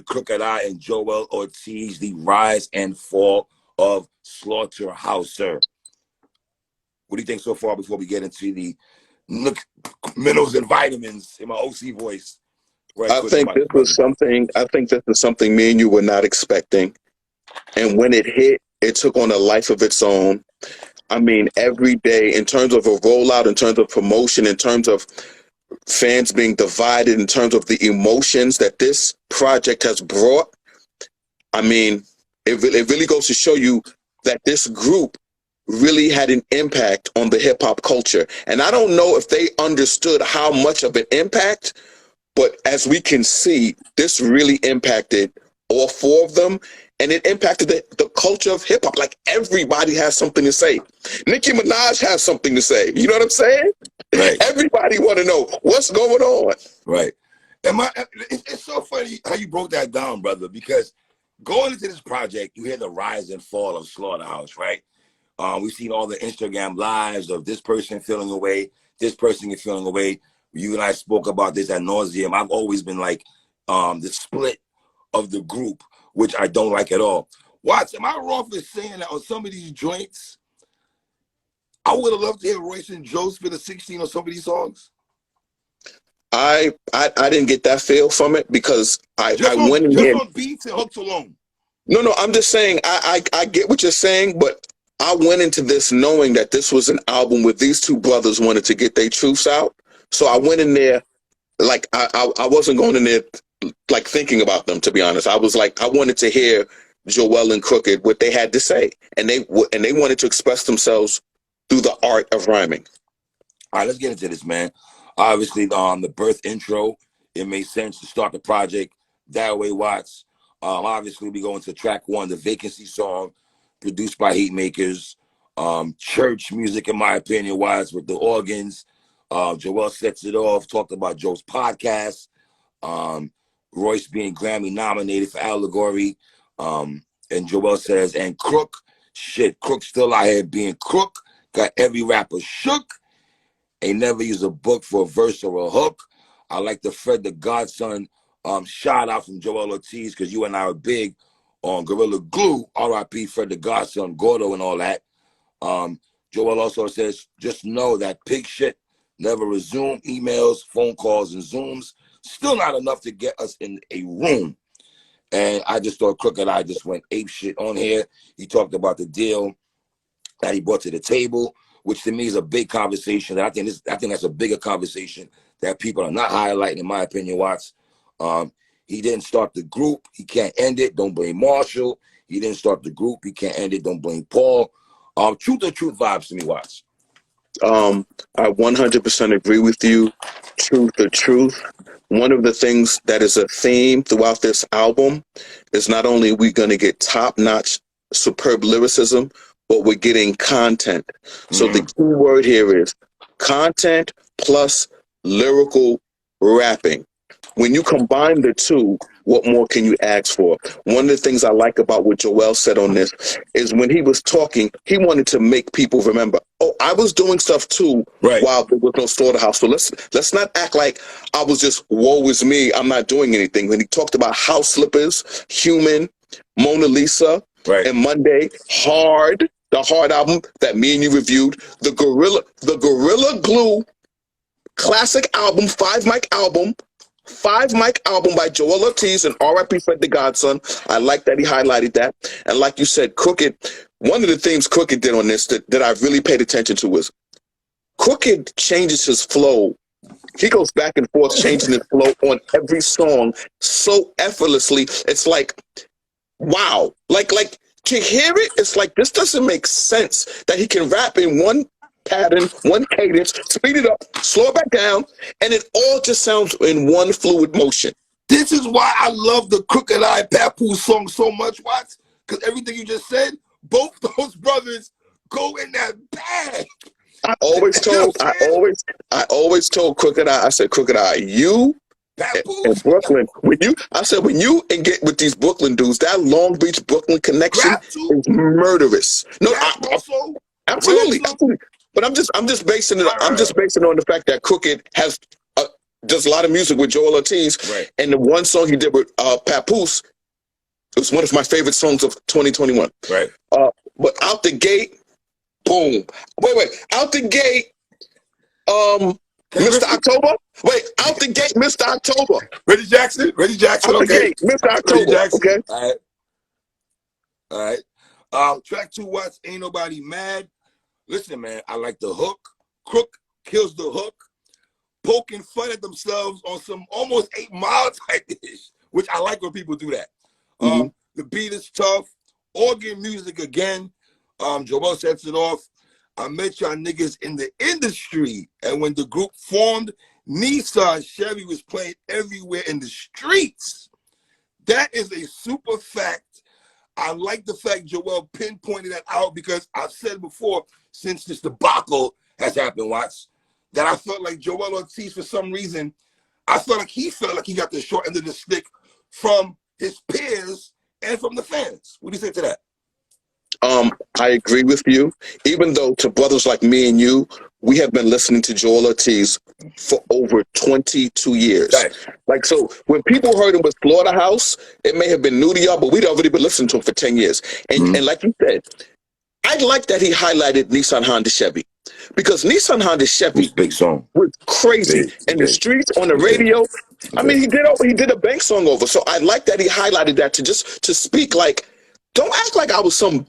with Crooked Eye and Joell Ortiz, the rise and fall of Slaughterhouse, sir. What do you think so far before we get into the minerals and vitamins in my OC voice? Right, I think this is something me and you were not expecting. And when it hit, it took on a life of its own. I mean, every day, in terms of a rollout, in terms of promotion, in terms of fans being divided, in terms of the emotions that this project has brought, I mean, it really goes to show you that this group really had an impact on the hip hop culture. And I don't know if they understood how much of an impact, but as we can see, this really impacted all four of them. And it impacted the culture of hip hop. Like, everybody has something to say. Nicki Minaj has something to say. You know what I'm saying? Right. Everybody want to know what's going on. Right. And it's so funny how you broke that down, brother, because going into this project, you hear the rise and fall of Slaughterhouse, right? We've seen all the Instagram lives of this person feeling away, this person is feeling away. You and I spoke about this ad nauseum. I've always been like the split of the group, which I don't like at all. Watts, am I wrong for saying that on some of these joints, I would have loved to hear Royce and Joe spit a 16 on some of these songs? I didn't get that feel from it because I went in just here. On beats and hooks alone. No, I'm just saying I get what you're saying, but I went into this knowing that this was an album where these two brothers wanted to get their truths out. So I went in there like I wasn't going in there like thinking about them, to be honest. I was like, I wanted to hear Joell and Crooked what they had to say, and they wanted to express themselves through the art of rhyming. All right, let's get into this, man. Obviously, the birth intro, it made sense to start the project that way, Watts. Obviously, we go into track one, the Vacancy song, produced by Heatmakers. Church music, in my opinion, Watts, with the organs. Joell sets it off, talked about Joe's podcast. Royce being Grammy nominated for Allegory. And Joell says, and Crook, shit, Crook still out here being Crook. Got every rapper shook. Ain't never used a book for a verse or a hook. I like the Fred the Godson shout out from Joell Ortiz, because you and I are big on Gorilla Glue, R.I.P. Fred the Godson, Gordo and all that. Joell also says, just know that pig shit never resume. Emails, phone calls, and Zooms. Still not enough to get us in a room. And I just thought Crooked Eye just went ape shit on here. He talked about the deal that he brought to the table, which to me is a big conversation. I think that's a bigger conversation that people are not highlighting, in my opinion, Watts. He didn't start the group. He can't end it. Don't blame Marshall. He didn't start the group. He can't end it. Don't blame Paul. Truth or truth vibes to me, Watts. I 100% agree with you. Truth or truth. One of the things that is a theme throughout this album is not only are we going to get top-notch, superb lyricism, but we're getting content. So the key word here is content plus lyrical rapping. When you combine the two, what more can you ask for? One of the things I like about what Joell said on this is when he was talking, he wanted to make people remember, oh, I was doing stuff too, right, while there was no Slaughterhouse. So let's not act like I was just, woe is me, I'm not doing anything. When he talked about House Slippers, Human, Mona Lisa, right, and Monday, Hard, the Hard album that me and you reviewed, the Gorilla Glue classic album, five mic album by Joell Ortiz and R.I.P. Fred the Godson. I like that he highlighted that. And like you said, Crooked, one of the things Crooked did on this that I really paid attention to was Crooked changes his flow. He goes back and forth changing his flow on every song so effortlessly. It's like, wow. Like to hear it, it's like, this doesn't make sense that he can rap in one pattern, one cadence, speed it up, slow it back down, and it all just sounds in one fluid motion. This is why I love the Crooked Eye Papoose song so much, Watts, because everything you just said, both those brothers go in that bag. I always told Crooked Eye, I said, Crooked Eye, you in Brooklyn, when you and get with these Brooklyn dudes, that Long Beach Brooklyn connection is murderous. No, absolutely. But I'm just basing it on the fact that Crooked has does a lot of music with Joell Ortiz. Right. And the one song he did with Papoose, it was one of my favorite songs of 2021. Right. But out the gate, boom. Wait. Out the gate, Mr. October. Wait, out the gate, Mr. October. Reggie Jackson. Out the gate, Mr. October. Okay. All right. Track 2, Watts, Ain't Nobody Mad. Listen, man, I like the hook. Crook kills the hook. Poking fun at themselves on some almost 8 Mile type ish, which I like when people do that. The beat is tough. Organ music again. Joell sets it off. I met y'all niggas in the industry, and when the group formed, Nissan Chevy was playing everywhere in the streets. That is a super fact. I like the fact Joell pinpointed that out because I've said before, since this debacle has happened, Watts, that I felt like Joell Ortiz, for some reason, I felt like he got the short end of the stick from his peers and from the fans. What do you say to that? I agree with you. Even though to brothers like me and you, we have been listening to Joell Ortiz for over 22 years. Right. Like, so when people heard him with Slaughterhouse, it may have been new to y'all, but we'd already been listening to him for 10 years. And and like you said, I like that he highlighted Nissan Honda Chevy, because Nissan Honda Chevy big song was crazy in the streets, on the radio. I mean, he did a bank song over. So I like that he highlighted that to speak like, don't act like I was some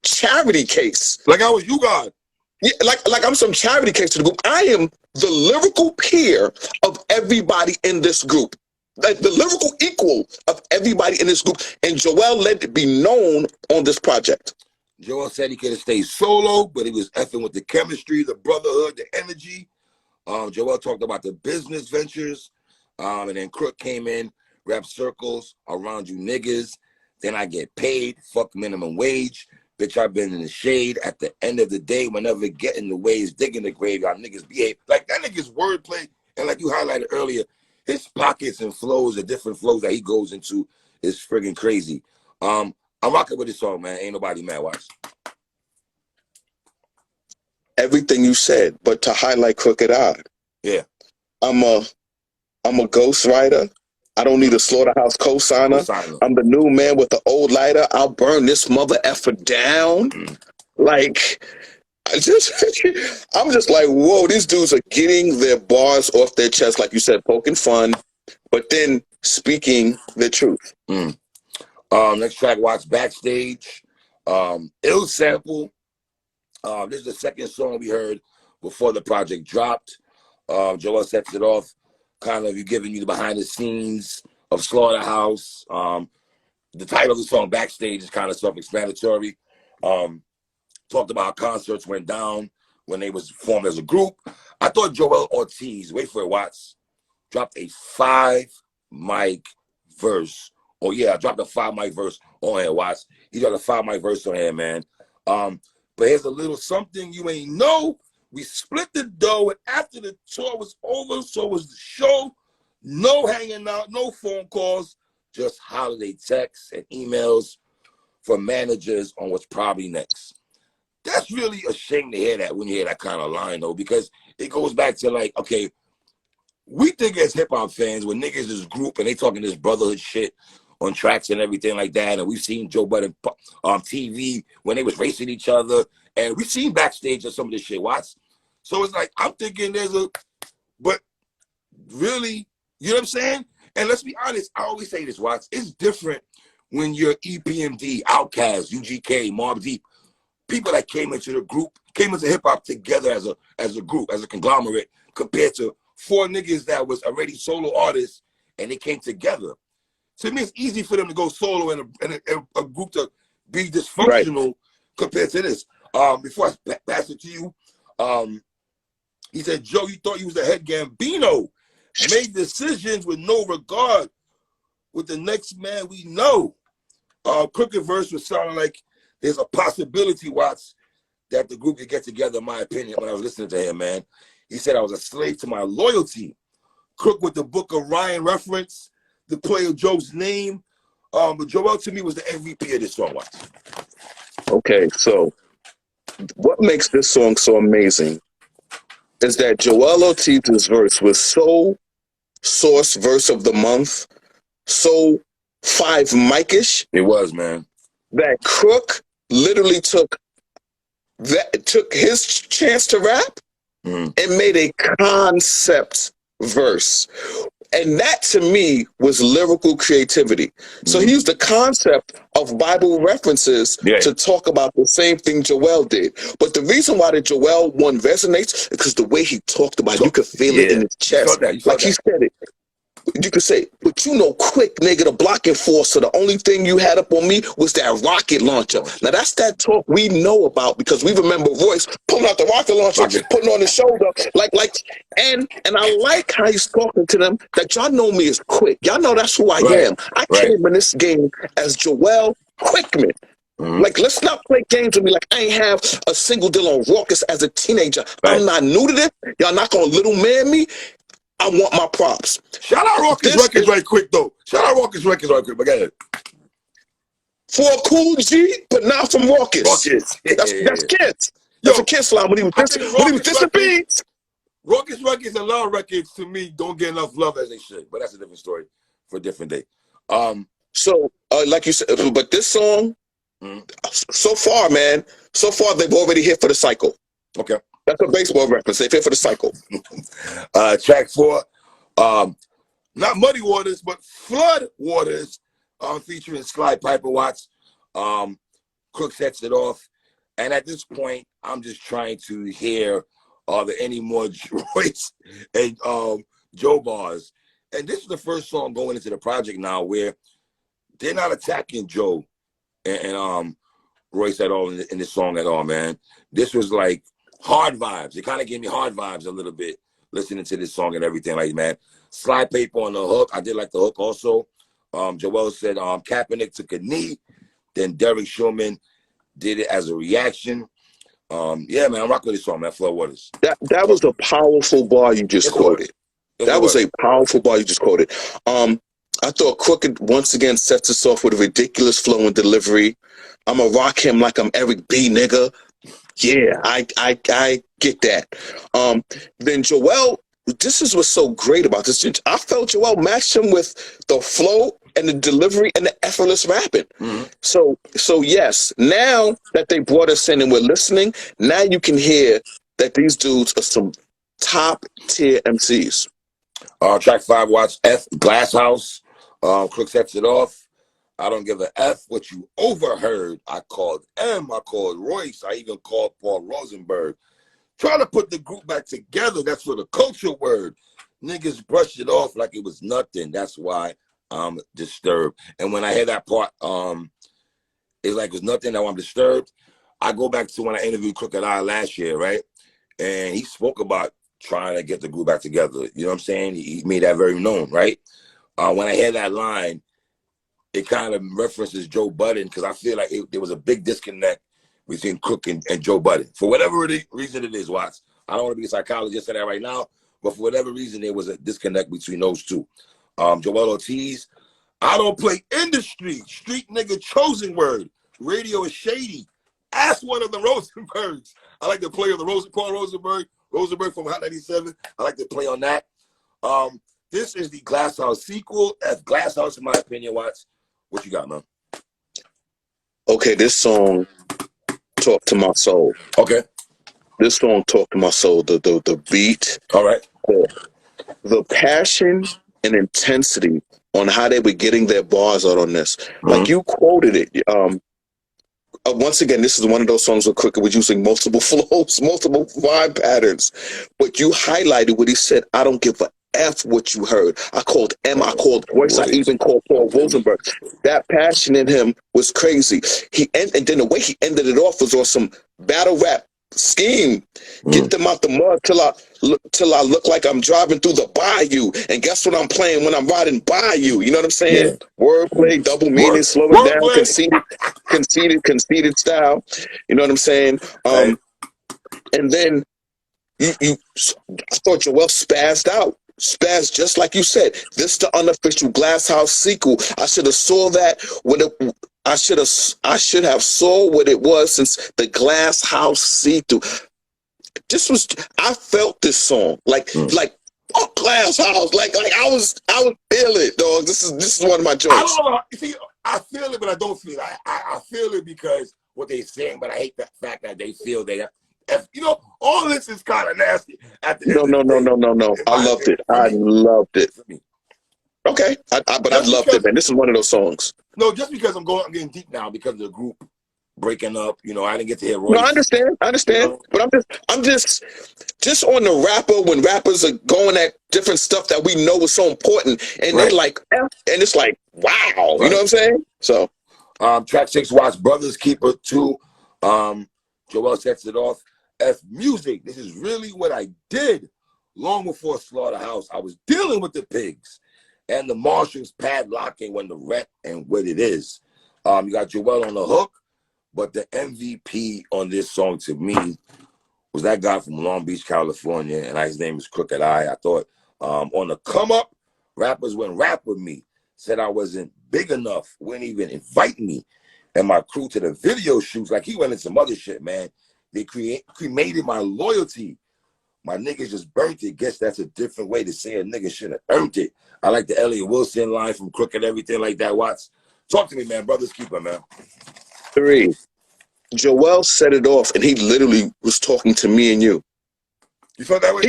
charity case. Like I was you God. Yeah, like I'm some charity case to the group. I am the lyrical peer of everybody in this group. Like the lyrical equal of everybody in this group. And Joell let it be known on this project. Joell said he could have stayed solo, but he was effing with the chemistry, the brotherhood, the energy. Joell talked about the business ventures. And then Crook came in, rap circles around you niggas. Then I get paid, fuck minimum wage. Bitch, I've been in the shade. At the end of the day, whenever get in the ways, dig in the grave, y'all niggas behave. Like that nigga's wordplay, and like you highlighted earlier, his pockets and flows, the different flows that he goes into is friggin' crazy. I'm rocking with this song, man. Ain't Nobody Mad, Watch. Everything you said, but to highlight Crooked Eye. Yeah. I'm a ghostwriter. I don't need a Slaughterhouse co-signer. I'm the new man with the old lighter. I'll burn this mother effer down. Like, I'm just like, whoa, these dudes are getting their bars off their chest, like you said, poking fun, but then speaking the truth. Next track, Watch Backstage. Ill Sample. This is the second song we heard before the project dropped. Joell sets it off. Kind of giving you the behind the scenes of Slaughterhouse. The title of the song, Backstage, is kind of self-explanatory. Talked about how concerts went down when they was formed as a group. I thought Joell Ortiz, wait for it, Watts, dropped a 5-mic verse. Oh yeah, I dropped a 5-mic verse on here, Watts. He dropped a 5-mic verse on here, man. But here's a little something you ain't know. We split the dough, and after the tour was over, so was the show. No hanging out, no phone calls, just holiday texts and emails from managers on what's probably next. That's really a shame to hear that when you hear that kind of line, though, because it goes back to like, okay, we think as hip-hop fans, when niggas is group and they talking this brotherhood shit on tracks and everything like that, and we've seen Joe Budden on TV when they was racing each other, and we've seen backstage of some of this shit, Watts. So it's like, I'm thinking but really, you know what I'm saying? And let's be honest, I always say this, Watts, it's different when you're EPMD, Outkast, UGK, Mobb Deep, people that came into the group, came into hip-hop together as a group, as a conglomerate, compared to 4 niggas that was already solo artists, and they came together. To me, it's easy for them to go solo and a group to be dysfunctional compared to this. Before I pass it to you, he said, Joe, you thought you was the head Gambino. Made decisions with no regard with the next man we know. Crooked verse was sounding like there's a possibility, Watts, that the group could get together, in my opinion, when I was listening to him, man. He said I was a slave to my loyalty. Crook with the Book of Ryan reference, the play of Joe's name. But Joell to me was the MVP of this song, Watts. Okay, so what makes this song so amazing is that Joell Ortiz's verse was so Source Verse of the Month, so 5 Mic-ish. It was, man. That Crook literally took his chance to rap and made a concept verse. And that to me was lyrical creativity. So he used the concept of Bible references to talk about the same thing Joell did. But the reason why the Joell one resonates is because the way he talked about it, you could feel it in his chest. Like he said it. You could say, but you know, quick, nigga, the block enforcer, the only thing you had up on me was that rocket launcher. Now, that's that talk we know about because we remember Royce pulling out the rocket launcher, putting on his shoulder, and I like how he's talking to them, that y'all know me as Quick. Y'all know that's who I am. I came in this game as Joell Quickman. Like, let's not play games with me like I ain't have a single deal on Raucus as a teenager. I'm not new to this. Y'all not gonna little man me. I want my props. Shout out Raucus Records right quick, though. Shout out Raucus Records right quick. But go ahead. For a cool G, but not from Raucus. Raucus. That's Kiss. That's a Kiss line when he was dissing beats. Raucus Records and Love Records, to me, don't get enough love as they should. But that's a different story for a different day. So, like you said, but this song, so far, man, they've already hit for the cycle. Okay. That's a baseball reference. They've hit for the cycle. Track 4, not Muddy Waters, but Flood Waters, featuring Sly Piper Watts. Crook sets it off. And at this point, I'm just trying to hear, are there any more Royce and Joe bars? And this is the first song going into the project now where they're not attacking Joe and Royce at all in this song at all, man. This was like hard vibes. It kind of gave me hard vibes a little bit listening to this song and everything, like, man. Sly Paper on the hook. I did like the hook also. Joell said Kaepernick took a knee. Then Derek Sherman did it as a reaction. Yeah, man, I'm rocking with this song, man. Flood Waters. That was a powerful bar you just quoted. That was a powerful bar you just quoted. I thought Crooked once again sets us off with a ridiculous flow and delivery. I'ma rock him like I'm Eric B, nigga. Yeah, I get that. Then Joell, this is what's so great about this. I felt Joell matched him with the flow and the delivery and the effortless rapping. So yes, now that they brought us in and we're listening, now you can hear that these dudes are some top tier MCs. Track 5, watch F, Glass House. Crook sets it off. I don't give a F what you overheard. I called M. I called Royce. I even called Paul Rosenberg. Trying to put the group back together. That's for the culture word. Niggas brushed it off like it was nothing. That's why I'm disturbed. And when I hear that part, it's like it was nothing. Now I'm disturbed. I go back to when I interviewed Crooked Eye last year, right? And he spoke about trying to get the group back together. You know what I'm saying? He made that very known, right? When I hear that line, it kind of references Joe Budden because I feel like there was a big disconnect between Crook and Joe Budden. For whatever reason it is, Watts. I don't want to be a psychologist for that right now, but for whatever reason, there was a disconnect between those two. Joell Ortiz, I don't play industry. Street nigga chosen word. Radio is shady. Ask one of the Rosenbergs. I like to play on the Paul Rosenberg from Hot 97. I like to play on that. This is the Glass House sequel. That's Glass House, in my opinion, Watts. What you got, man? Okay, this song talked to my soul. Okay. This song talked to my soul. The beat. All right. The passion and intensity on how they were getting their bars out on this. Like you quoted it. Once again, this is one of those songs where Crooked was using multiple flows, multiple vibe patterns. But you highlighted what he said. I don't give a F what you heard. I called M, I called Royce, I even called Paul Rosenberg. That passion in him was crazy. And then the way he ended it off was on some battle rap scheme. Get them out the mud till I look like I'm driving through the bayou. And guess what I'm playing when I'm riding by you? You know what I'm saying? Yeah. Wordplay, double meaning, slow it down, conceited style. You know what I'm saying? And then I thought Joell spazzed out. Spaz, just like you said, this the unofficial Glass House sequel. I should have saw that when I should have saw what it was since the Glass House see-through. I felt this song like Oh, Glass House. Like I was feel it, dog. This is one of my joints. I don't know. See, I feel it, but I don't feel it. I feel it because what they're saying, but I hate the fact that they feel they. You know, all this is kind of nasty. At the No. end of the day, I loved it. I loved it. Okay, but I loved it, man. This is one of those songs. No, just because I'm getting deep now because of the group breaking up. You know, I didn't get to hear Royce. No, I understand. You know? But I'm just on the rapper when rappers are going at different stuff that we know is so important, and they like, and it's like, wow, you know what I'm saying? So, track 6, Watch Brothers Keeper 2. Joell sets it off. F music. This is really what I did long before Slaughterhouse. I was dealing with the pigs and the marshals padlocking when the rent and what it is. You got Joell on the hook, but the MVP on this song to me was that guy from Long Beach, California, and his name is Crooked Eye. I thought on the come up, rappers wouldn't rap with me, said I wasn't big enough, wouldn't even invite me and my crew to the video shoots. Like he went into some other shit, man. They cremated my loyalty. My niggas just burnt it. Guess that's a different way to say a nigga should have earned it. I like the Elliot Wilson line from Crooked, everything like that. Watts, talk to me, man. Brothers keeper, man. 3. Joell set it off, and he literally was talking to me and you. You felt that way?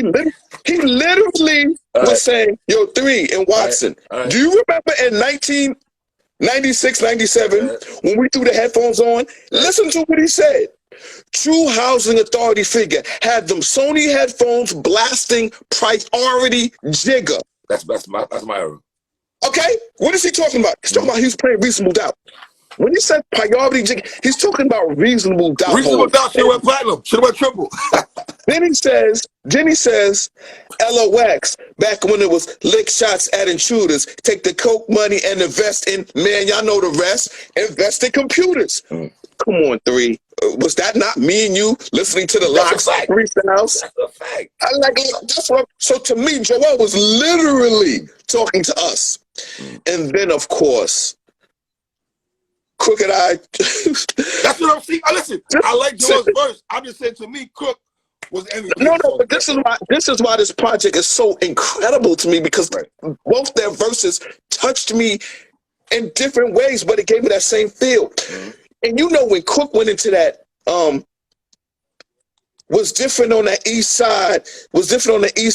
He literally was saying, yo, 3 and Watson. Do you remember in 1996, 97, when we threw the headphones on? Listen to what he said. True housing authority figure had them Sony headphones blasting priority jigger. That's my era. Okay, what is he talking about? He's talking about he's playing Reasonable Doubt. When he said priority jigger, he's talking about Reasonable Doubt. Reasonable Doubt should have went platinum, should have went triple. Then he says, LOX, back when it was lick shots at intruders, take the coke money and invest in, man, y'all know the rest, invest in computers. Come on, 3. Was that not me and you listening to the Locks freestyles? That's a fact. So to me, Joell was literally talking to us. And then, of course, Crooked Eye. That's what I'm seeing. Listen, I like Joell's verse. I'm just saying, to me, Crook was MVP. No, but this is why this project is so incredible to me, because both their verses touched me in different ways, but it gave me that same feel. And you know, when Crook went into that, was different on the east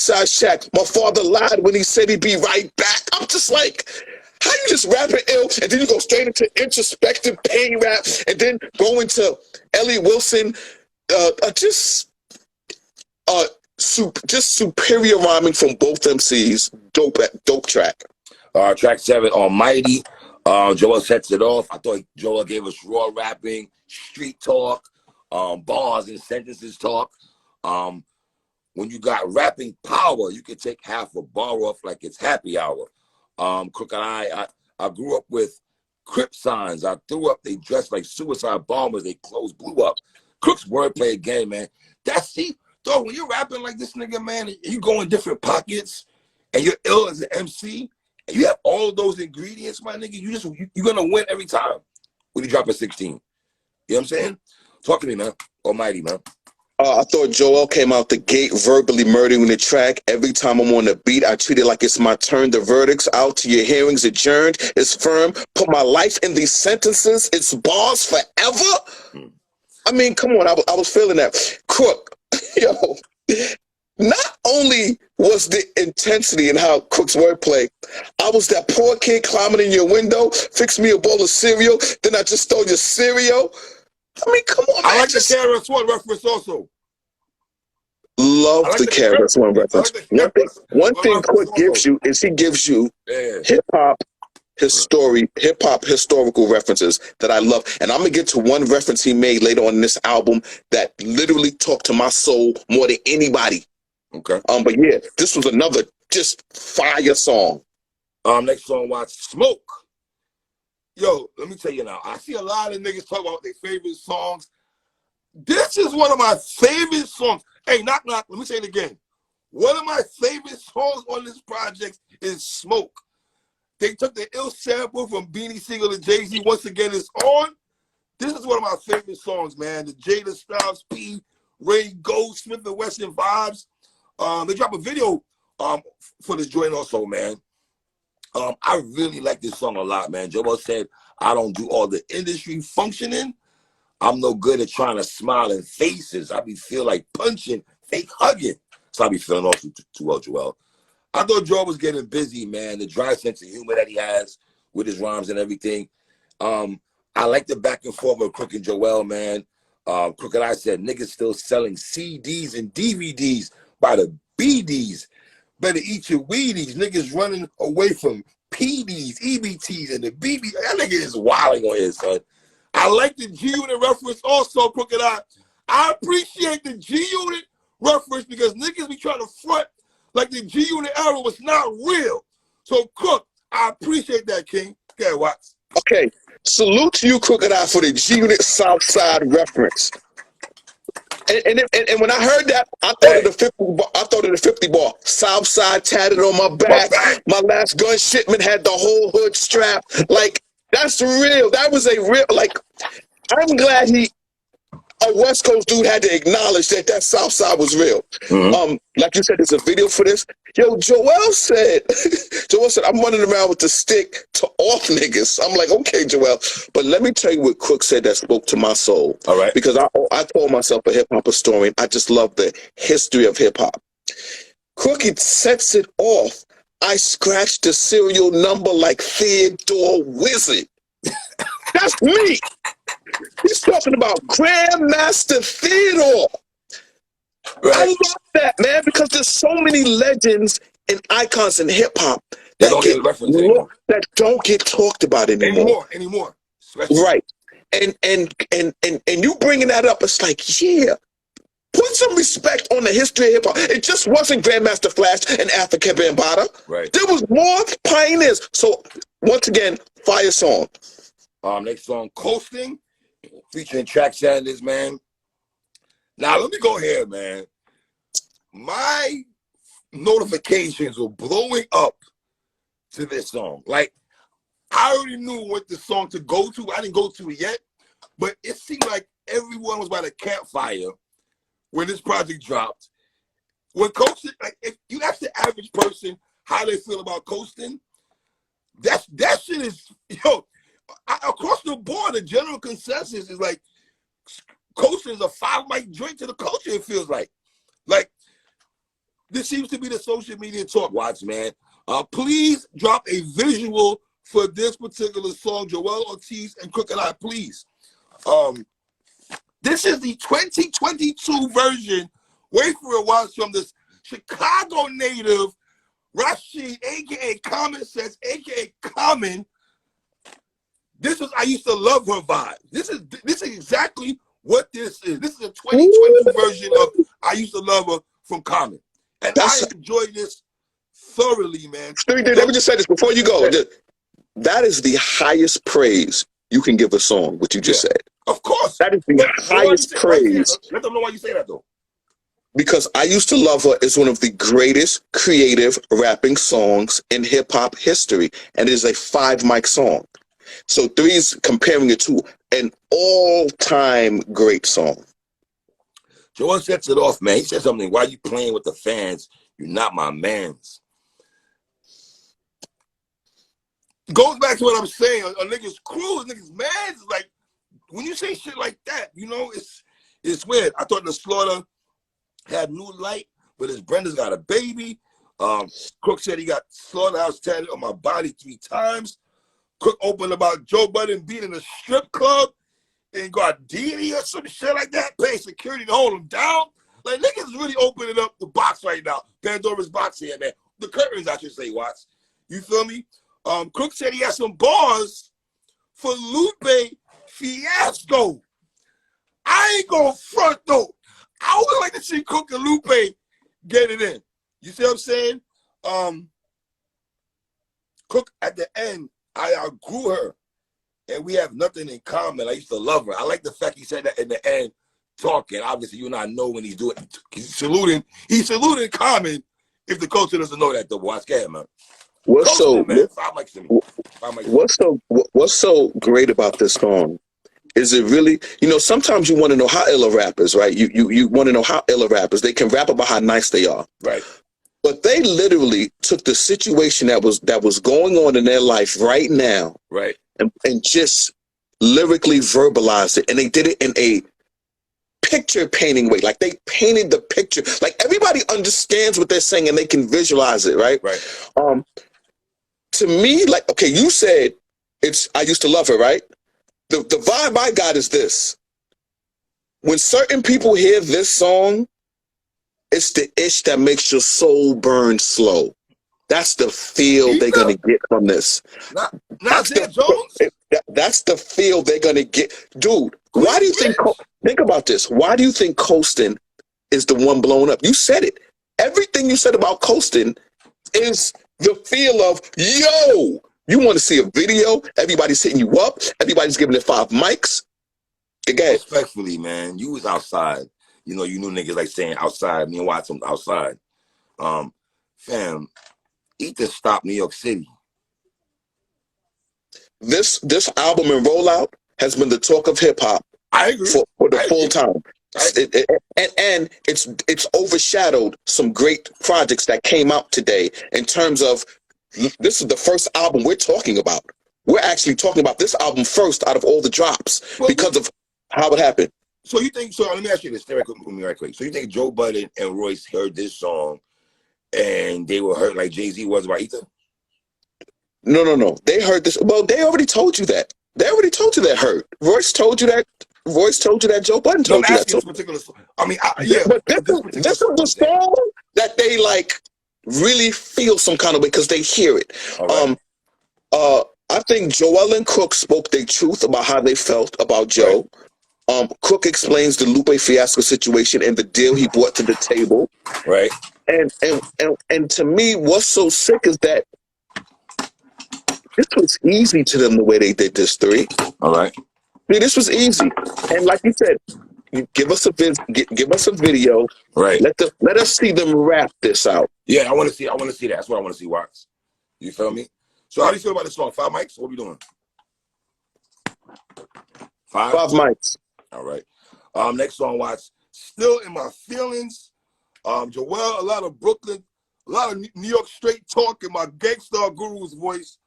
side shack. My father lied when he said he'd be right back. I'm just like, how you just rapping ill and then you go straight into introspective pain rap and then go into Elliot Wilson, just superior rhyming from both MCs. Dope track. Track 7, Almighty. Joell sets it off. I thought Joell gave us raw rapping, street talk, bars and sentences talk. When you got rapping power, you can take half a bar off like it's happy hour. Crooked Eye, I grew up with Crip signs. I threw up, they dressed like suicide bombers. They clothes blew up. Crook's wordplay again, man. Dog, when you're rapping like this nigga, man, and you go in different pockets and you're ill as an MC, and you have all those ingredients, my nigga, you're gonna win every time when you drop a 16. You know what I'm saying? Talk to me, man. Almighty, man. I thought Joell came out the gate verbally murdering the track. Every time I'm on the beat, I treat it like it's my turn. The verdict's out to your hearings adjourned. It's firm. Put my life in these sentences. It's bars forever. I mean, come on. I was feeling that. Crook, yo. Not only was the intensity in how Crook's wordplay, I was that poor kid climbing in your window, fix me a bowl of cereal, then I just stole your cereal. I mean, come on, man. I like the KRS-One reference also. Love the KRS-One reference. One thing Crook gives you is he gives you hip-hop historical references that I love. And I'm going to get to one reference he made later on in this album that literally talked to my soul more than anybody. Okay. But yeah, this was another just fire song. Next song, Watch Smoke. Yo, let me tell you now, I see a lot of niggas talk about their favorite songs. This is one of my favorite songs. Hey, knock, knock, let me say it again. One of my favorite songs on this project is Smoke. They took the ill sample from Beanie Siegel to Jay-Z. Once again, it's on. This is one of my favorite songs, man. The Jada Styles P, Ray Gold, Smith & Wesson vibes. They dropped a video for this joint also, man. I really like this song a lot, man. Joell said, I don't do all the industry functioning. I'm no good at trying to smile in faces. I be feel like punching, fake hugging. So I be feeling off too well, Joell. I thought Joell was getting busy, man. The dry sense of humor that he has with his rhymes and everything. I like the back and forth of Crook and Joell, man. Crook and I said, niggas still selling CDs and DVDs by the BDs. Better eat your Wheaties. Niggas running away from PDs, EBTs, and the BB. That nigga is wilding on his, son. I like the G-Unit reference also, Crook and I appreciate the G-Unit reference because niggas be trying to front like the G-Unit era was not real. So, Crook, I appreciate that, King. Okay, Watts. Okay, salute to you, Crook and I, for the G-Unit Southside reference. And when I heard that, I thought of the 50 bar. I thought of the 50 bar. Southside tatted on my back. My last gun shipment had the whole hood strap. Like, that's real. That was a real, like, I'm glad a West Coast dude had to acknowledge that Southside was real. Like you said, there's a video for this. Yo, Joell said, I'm running around with the stick to off niggas. I'm like, okay, Joell. But let me tell you what Crook said that spoke to my soul. All right. Because I call myself a hip-hop historian. I just love the history of hip-hop. Crook sets it off. I scratched the serial number like Theodore Wizard. That's me. He's talking about Grandmaster Theodore. Right. I love that, man, because there's so many legends and icons in hip hop that don't get talked about anymore. Right. And you bringing that up, it's like, yeah, put some respect on the history of hip hop. It just wasn't Grandmaster Flash and Africa Bambaataa. Right. There was more pioneers. So once again, fire song. Next song, Coasting, featuring Track Sanders, man. Now, let me go here, man. My notifications were blowing up to this song. Like, I already knew what the song to go to. I didn't go to it yet, but it seemed like everyone was by the campfire when this project dropped. When Coasting, like, if you ask the average person how they feel about Coasting, that shit is, yo, across the board, the general consensus is like, Coasting is a 5-mic drink to the culture, it feels like. Like, this seems to be the social media talk, Watts, man. Please drop a visual for this particular song, Joell, Ortiz, and Crook and I, please. This is the 2022 version. Wait for it, Watts, from this Chicago native, Rashid, a.k.a. Common Sense, a.k.a. Common. This is I Used to Love Her vibe. This is exactly what this is. This is a 2022 version of I Used to Love Her from Common. And I enjoyed this thoroughly, man. Let me just say this before you go. That is the highest praise you can give a song, what you just said. Of course. That is the highest praise. Let them know why you say that, though. Because I Used to Love Her is one of the greatest creative rapping songs in hip-hop history. And it is a 5-mic song. So 3's comparing it to an all-time great song. Joell sets it off, man. He said something, why you playing with the fans? You're not my mans. Goes back to what I'm saying. A nigga's crew, a nigga's mans. Like, when you say shit like that, you know, it's weird. I thought the Slaughter had new light, but his Brenda's got a baby. Crook said he got Slaughterhouse tatted on my body 3 times. Crook opened about Joe Budden being in a strip club and Gardini or some shit like that, paying security to hold him down. Like, niggas really opening up the box right now. Pandora's box here, man. The curtains, I should say, Watts. You feel me? Crook said he had some bars for Lupe Fiasco. I ain't gonna front, though. I would like to see Crook and Lupe get it in. You see what I'm saying? Crook, at the end, I outgrew her, and we have nothing in common. I used to love her. I like the fact he said that in the end, talking. Obviously, you and I know when he's doing. He's saluting Common. If the culture doesn't know that, though, watch that, man. What's so great about this song? Is it really? You know, sometimes you want to know how ill a rapper is, right? You want to know how ill a rapper is. They can rap about how nice they are, right? but they literally took the situation that was going on in their life right now, right, and just lyrically verbalized it, and they did it in a picture painting way. Like they painted the picture. Like everybody understands what they're saying and they can visualize it, right? right. To me, like, okay, you said it's I used to love her, right? The vibe I got is this. When certain people hear this song, it's the ish that makes your soul burn slow. That's the feel they're gonna get from this. That's the feel they're gonna get, dude. Why do you think? Think about this. Why do you think Coastin is the one blown up? You said it. Everything you said about Coastin is the feel of, yo. You want to see a video? Everybody's hitting you up. Everybody's giving it 5 mics. Again, respectfully, man, you was outside. You know, you knew niggas like saying outside. Me and Watson outside. Fam, Ether stopped New York City. This album and rollout has been the talk of hip hop. I agree. For the full time. And it's overshadowed some great projects that came out today in terms of, this is the first album we're talking about. We're actually talking about this album first out of all the drops because of how it happened. So you think, so let me ask you this right quick. So you think Joe Budden and Royce heard this song and they were hurt like Jay-Z was about Ether? No. They heard this. Well, they already told you that. They already told you that hurt. Royce told you that. Joe Budden told you that. This particular song. I mean, yeah. But this is the song that they like really feel some kind of way because they hear it. Right. I think Joell and Crook spoke their truth about how they felt about Joe. Right. Crook explains the Lupe Fiasco situation and the deal he brought to the table. Right. And to me, what's so sick is that this was easy to them the way they did this, 3. All right. See, this was easy. And like you said, you give us a video. Right. Let us see them rap this out. Yeah, I want to see that. That's what I want to see, Watts. You feel me? So how do you feel about this song? 5 mics? What are we doing? 5 mics. All right. Next song, Watts. Still in My Feelings. Joell, a lot of Brooklyn, a lot of New York straight talk in my Gangstar Guru's voice.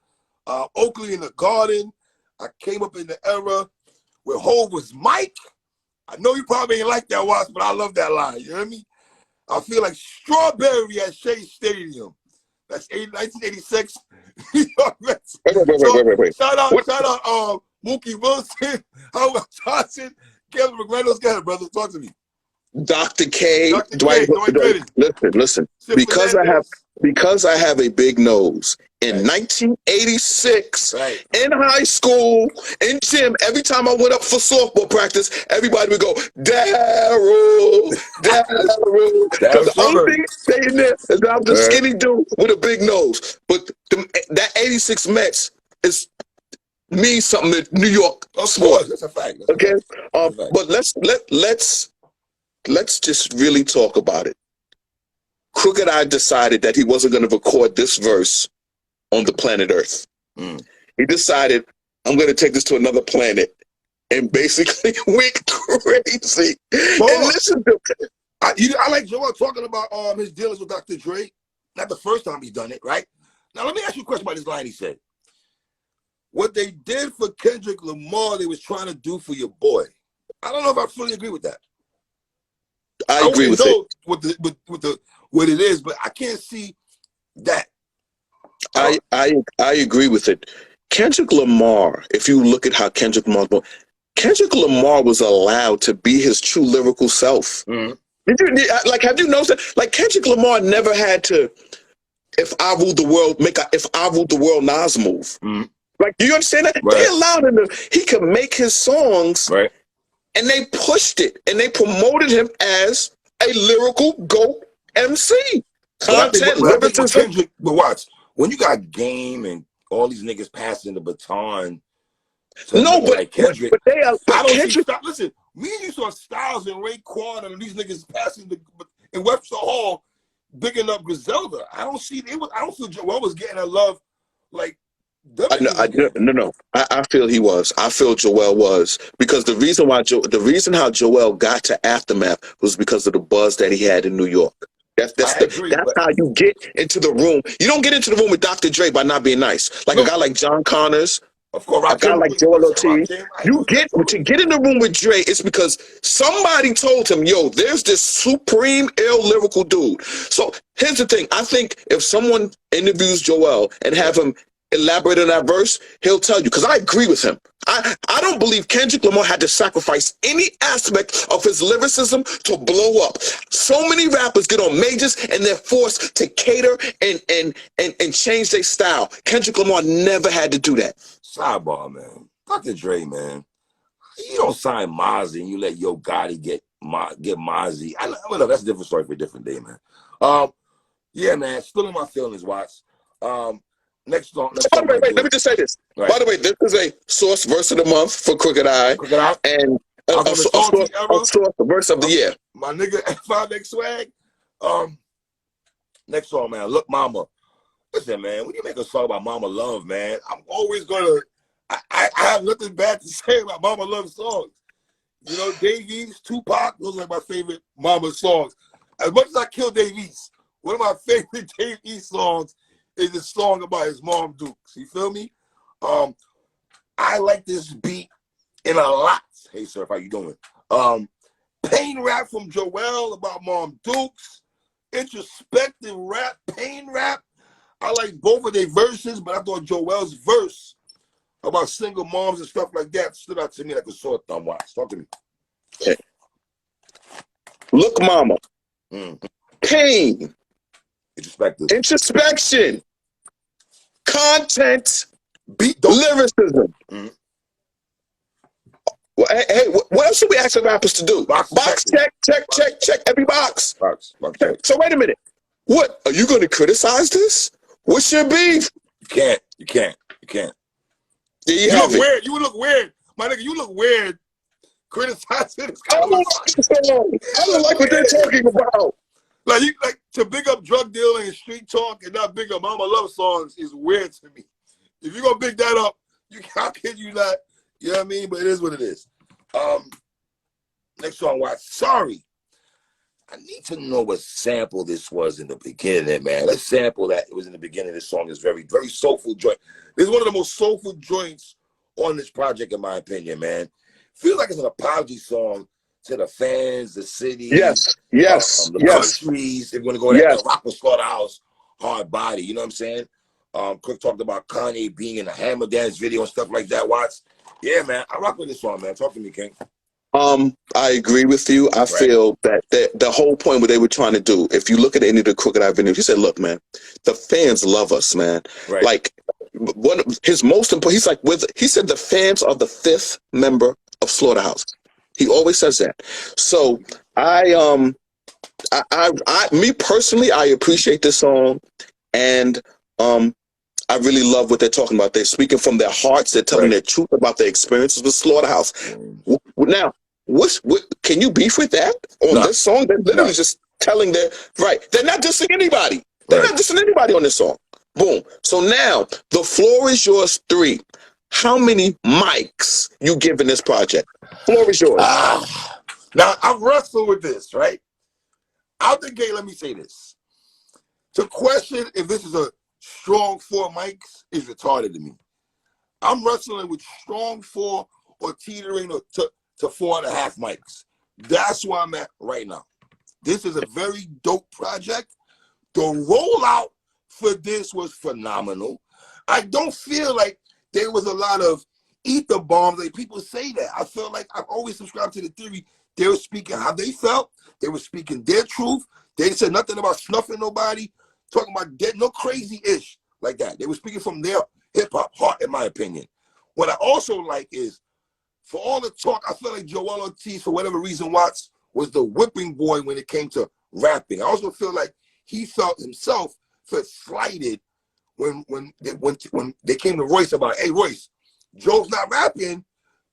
Oakley in the Garden. I came up in the era where Hov was Mike. I know you probably ain't like that, Watts, but I love that line. You hear me? I feel like Strawberry at Shea Stadium. That's 1986. Wait. Shout out, Mookie Wilson, Howard Johnson, Kevin McReynolds. Go ahead, brother. Talk to me. Dr. K. Dwight Listen. Because I have a big nose. In 1986, in high school, in gym, every time I went up for softball practice, everybody would go, Daryl. Because the only thing saying there is that I'm the skinny dude with a big nose. But that 86 Mets means something to New York sports. That's a fact. Okay? But let's just really talk about it. Crooked Eye decided that he wasn't going to record this verse on the planet Earth. He decided, I'm going to take this to another planet, and basically went crazy. And listen to I like Joel talking about his dealings with Dr. Dre. Not the first time he's done it, right? Now let me ask you a question about this line he said. What they did for Kendrick Lamar, they was trying to do for your boy. I don't know if I fully agree with that. I agree with it. What it is, but I can't see that. I agree with it. Kendrick Lamar, if you look at how Kendrick Lamar was allowed to be his true lyrical self. Mm-hmm. Have you noticed that? Like, Kendrick Lamar never had to, if I ruled the world Nas move. Mm-hmm. Like, do you understand that? Right. They allowed him he could make his songs, right, and they pushed it, and they promoted him as a lyrical GOAT MC. Content, Kendrick, but watch, when you got Game and all these niggas passing the baton like Kendrick, but they are. I don't see. Listen, me and you saw Styles and Raekwon and these niggas passing in Webster Hall, bigging up Griselda. I don't see. I don't feel Joel was getting a love like. No. I feel he was. I feel Joel was, because the reason how Joel got to Aftermath was because of the buzz that he had in New York. I agree, That's but how you get into the room. You don't get into the room with Dr. Dre by not being nice. Like a no, guy like John Connors, of course, a guy Rakim. like You know Joel what I'm saying? Ortiz. Rakim, I agree You with that get totally. to get in the room with Dre, it's because somebody told him, yo, there's this supreme ill lyrical dude. So here's the thing. I think if someone interviews Joel and have him elaborate on that verse, he'll tell you. Because I agree with him. I don't believe Kendrick Lamar had to sacrifice any aspect of his lyricism to blow up. So many rappers get on majors and they're forced to cater and change their style. Kendrick Lamar never had to do that. Sidebar, man. Dr. Dre, man. You don't sign Mozzie and you let Yo Gotti get Mozzie. I know that's a different story for a different day, man. Yeah, man. Still in my feelings, Watts. Next song. By the way, wait, let me just say this. Right. By the way, this is a source verse of the month for Crooked Eye, Crooked Eye. and a source verse of the year. My nigga F5X Swag. Next song, man. Look, Mama. Listen, man. When you make a song about Mama Love, man, I'm always gonna. I have nothing bad to say about Mama Love songs. You know, Dave East, Tupac, those are my favorite Mama songs. As much as I kill Dave East, one of my favorite Dave East songs is a song about his mom Dukes. You feel me? I like this beat in a lot. Hey, sir, how you doing? Pain rap from Joell about mom Dukes. Introspective rap, pain rap. I like both of their verses, but I thought Joell's verse about single moms and stuff like that stood out to me like a sore thumb. Watch. Talk to me. Okay. Look, Mama. Pain. Introspection. Content. Lyricism. Well, hey, what else should we ask the rappers to do? Box check. Every box. Box check. So wait a minute. What? Are you going to criticize this? What's your beef? You can't. You look weird. You look weird. My nigga, you look weird criticizing this guy. I don't like what they're talking about. Like to big up drug dealing and street talk and not big up Mama Love songs is weird to me. If you're gonna big that up, how can you not? You know what I mean? But it is what it is. Next song, Watch. Sorry. I need to know what sample this was in the beginning, man. Let's sample that. It was in the beginning. This song is very, very soulful joint. This is one of the most soulful joints on this project, in my opinion, man. Feels like it's an apology song to the fans, the city, the countries. If we're gonna go that rock with Slaughterhouse, hard body. You know what I'm saying? Quick talked about Kanye being in the Hammer Dance video and stuff like that. Watts. Yeah, man. I rock with this song, man. Talk to me, King. I agree with you. I feel that the whole point what they were trying to do, if you look at any of the Crooked Eye videos, he said, look, man, the fans love us, man. Right. Like one of his most important, he said the fans are the fifth member of Slaughterhouse. He always says that. So me personally, I appreciate this song, and I really love what they're talking about. They're speaking from their hearts. They're telling their truth about their experiences with Slaughterhouse. Now, what can you beef with that on this song? They're literally just telling They're not dissing anybody. They're not dissing anybody on this song. Boom. So now the floor is yours. 3. How many mics you giving this project? Floor is yours. Now I've wrestled with this, right? Out the gate, let me say this. To question if this is a strong 4 mics is retarded to me. I'm wrestling with strong 4 or teetering to 4.5 mics. That's where I'm at right now. This is a very dope project. The rollout for this was phenomenal. I don't feel like there was a lot of ether bombs. Like people say that. I feel like I've always subscribed to the theory. They were speaking how they felt. They were speaking their truth. They said nothing about snuffing nobody, talking about dead, no crazy-ish like that. They were speaking from their hip-hop heart, in my opinion. What I also like is, for all the talk, I feel like Joell Ortiz, for whatever reason, Watts, was the whipping boy when it came to rapping. I also feel like he felt himself slighted when they came to Royce about, hey, Royce, Joe's not rapping,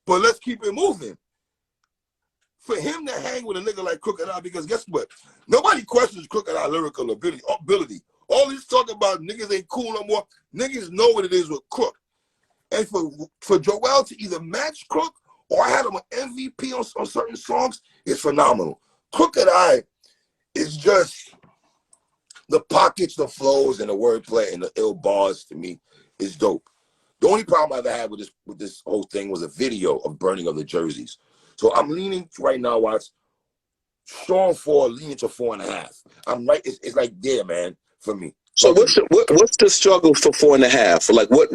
but let's keep it moving. For him to hang with a nigga like Crooked Eye, because guess what? Nobody questions Crooked Eye lyrical ability. All he's talking about, niggas ain't cool no more. Niggas know what it is with Crook. And for Joell to either match Crook or I had him an MVP on certain songs is phenomenal. Crooked Eye is just the pockets, the flows, and the wordplay and the ill bars to me is dope. The only problem I've had with this whole thing was a video of burning of the jerseys. So I'm leaning right now, Watts, strong 4, leaning to 4.5. I'm right. It's like there, man, for me. So what's the struggle for 4.5? Like what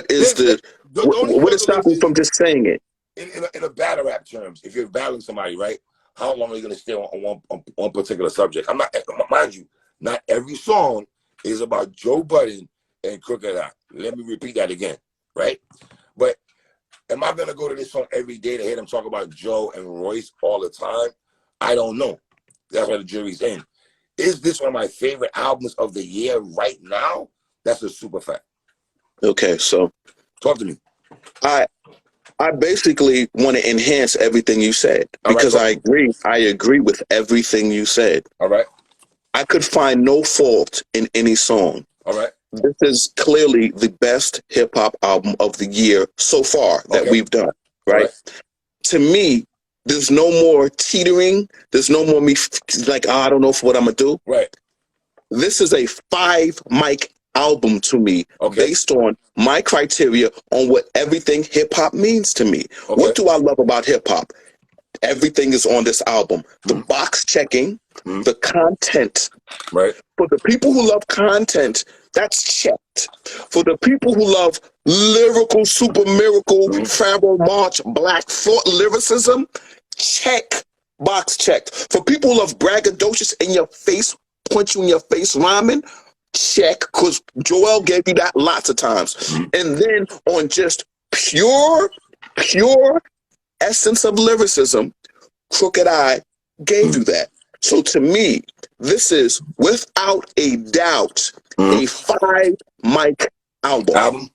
is what is stopping from just saying it? In a battle rap terms, if you're battling somebody, right? How long are you going to stay on one particular subject? I'm not, mind you, not every song is about Joe Budden and Crooked Eye. Let me repeat that again, right? But am I going to go to this song every day to hear them talk about Joe and Royce all the time? I don't know. That's why the jury's in. Is this one of my favorite albums of the year right now? That's a super fact. Okay, so talk to me. I basically want to enhance everything you said because I agree with everything you said. All right. I could find no fault in any song. All right. This is clearly the best hip hop album of the year so far that we've done. Right? To me, there's no more teetering. There's no more me like, I don't know what I'm gonna do. Right. This is a 5 mic album to me, based on my criteria on what everything hip hop means to me. What do I love about hip hop? Everything is on this album. The box checking, the content. Right. For the people who love content, that's checked. For the people who love lyrical, super miracle, Pharaoh March, Black Thought lyricism, check. Box checked. For people who love braggadocious in your face, punch you in your face rhyming, check, because Joell gave you that lots of times. And then on just pure essence of lyricism, Crooked Eye gave you that. So to me, this is without a doubt a 5 mic album.